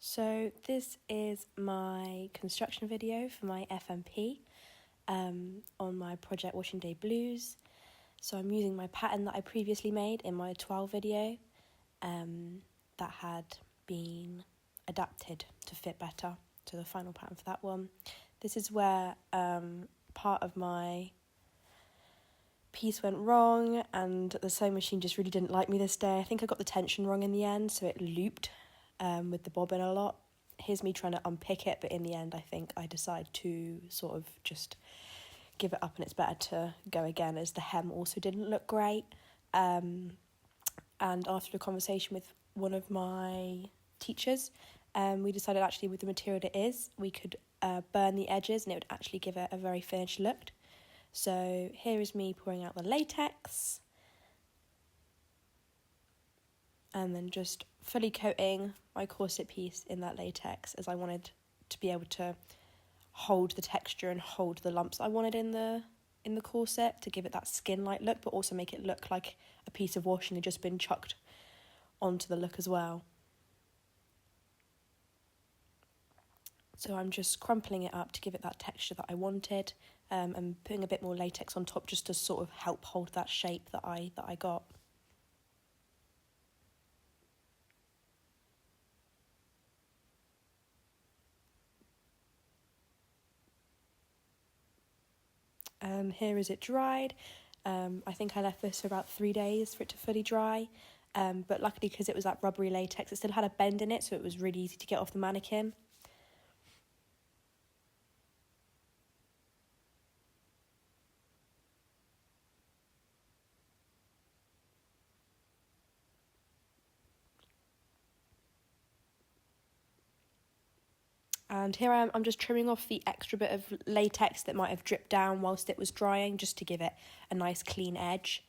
So this is my construction video for my FMP on my project Washing Day Blues. So I'm using my pattern that I previously made in my 12 video that had been adapted to fit better to the final pattern for that one. This is where part of my piece went wrong and the sewing machine just really didn't like me this day. I think I got the tension wrong in the end, so it looped with the bobbin a lot. Here's me trying to unpick it, but in the end I think I decided to sort of just give it up, and it's better to go again as the hem also didn't look great. And after a conversation with one of my teachers, we decided actually with the material it is, we could burn the edges and it would actually give it a very finished look. So here is me pouring out the latex and then just fully coating my corset piece in that latex, as I wanted to be able to hold the texture and hold the lumps I wanted in the corset to give it that skin-like look, but also make it look like a piece of washing had just been chucked onto the look as well. So I'm just crumpling it up to give it that texture that I wanted, and putting a bit more latex on top just to sort of help hold that shape that I got. Here is it dried. I think I left this for about 3 days for it to fully dry, but luckily because it was that rubbery latex, it still had a bend in it, so it was really easy to get off the mannequin. And here I am, I'm just trimming off the extra bit of latex that might have dripped down whilst it was drying, just to give it a nice clean edge.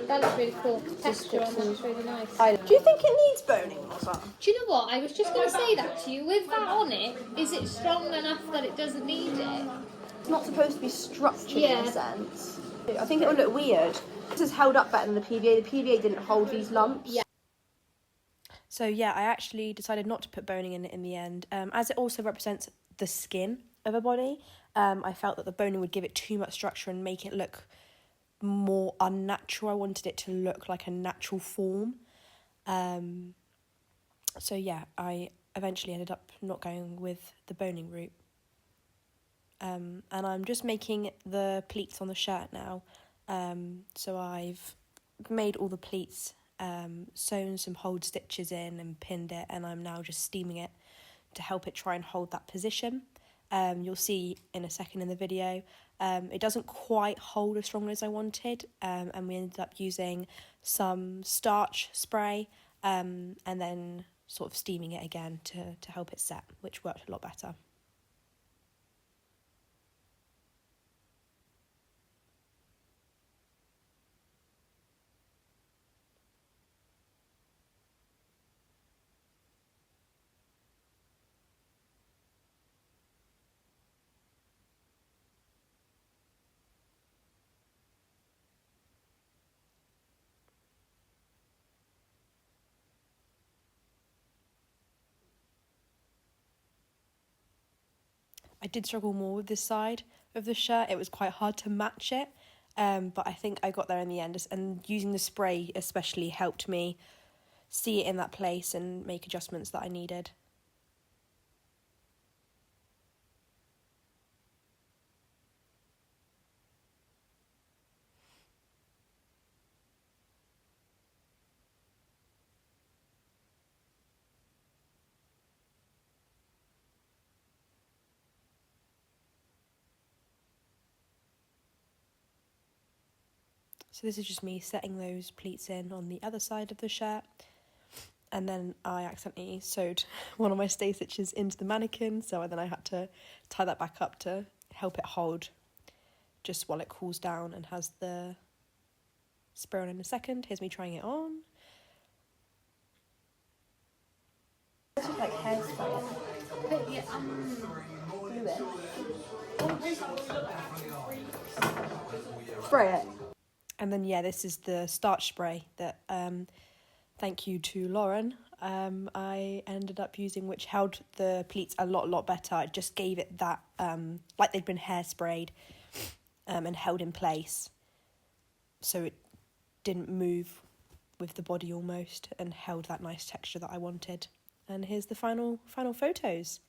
That looks really cool. Texture on that's really nice. Do you think it needs boning or something? Do you know what? I was just going to say that to you. With that on it, is it strong enough that it doesn't need it? It's not supposed to be structured in a sense. I think it would look weird. This is held up better than the PVA. The PVA didn't hold these lumps. Yeah. So yeah, I actually decided not to put boning in it in the end. As it also represents the skin of a body, I felt that the boning would give it too much structure and make it look more unnatural. I wanted it to look like a natural form. So yeah, I eventually ended up not going with the boning route. And I'm just making the pleats on the shirt now. So I've made all the pleats, sewn some hold stitches in and pinned it, and I'm now just steaming it to help it try and hold that position. You'll see in a second in the video, it doesn't quite hold as strongly as I wanted, and we ended up using some starch spray and then sort of steaming it again to help it set, which worked a lot better. I did struggle more with this side of the shirt. It was quite hard to match it, but I think I got there in the end, and using the spray especially helped me see it in that place and make adjustments that I needed. So this is just me setting those pleats in on the other side of the shirt. And then I accidentally sewed one of my stay stitches into the mannequin, so then I had to tie that back up to help it hold just while it cools down and has the spray on in a second. Here's me trying it on. This is like hairspray. Spray it. And then yeah, this is the starch spray that thank you to Lauren I ended up using, which held the pleats a lot better. It just gave it that, like they'd been hairsprayed and held in place. So it didn't move with the body almost, and held that nice texture that I wanted. And here's the final photos.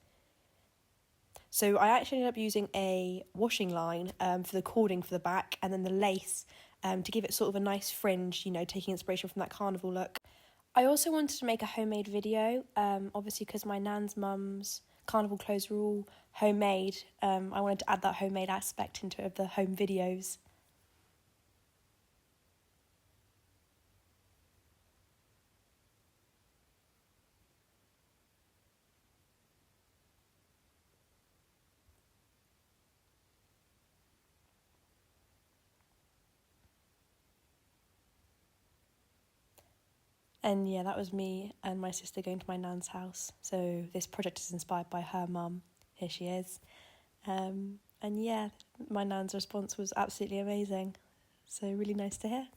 So I actually ended up using a washing line for the cording for the back, and then the lace to give it sort of a nice fringe, you know, taking inspiration from that carnival look. I also wanted to make a homemade video, obviously because my nan's mum's carnival clothes were all homemade. I wanted to add that homemade aspect into the home videos. And yeah, that was me and my sister going to my nan's house. So this project is inspired by her mum. Here she is. And yeah, my nan's response was absolutely amazing. So really nice to hear.